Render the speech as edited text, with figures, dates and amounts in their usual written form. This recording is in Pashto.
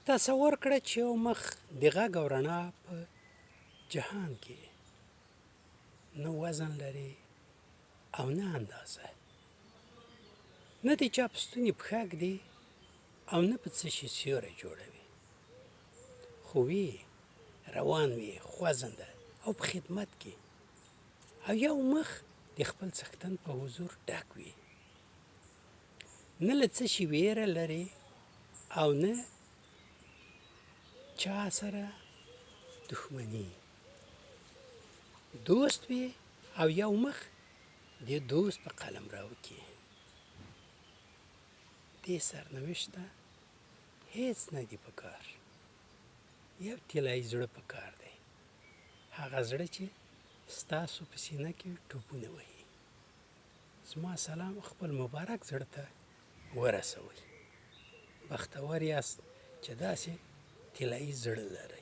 تصور کړه چې یو مخ د غږ او رڼا په جهان کې نه وزن لري او نه اندازه، نه د چا په ستوني پښه ږدي او نه په څه شي سیوری جوړوي، خو وي روان وي خوځنده او په خدمت کې، او یو مخ د خپل څښتن په حضور ډک وي، نه له څه شي ویره لري او نه چا سره دښمني، دوست وي او یو مخ د دوست په قلمرو کې. دې سرنوشت ته هیڅ نه دي په کار، یو طلایي زړه په کار دی، هغه زړه چې ستاسو په سینه کې ټوپونه وهي. زما سلام خپل مبارک زړه ته ورسوئ. بختور یاست چې داسې طلایي زړه لرئ.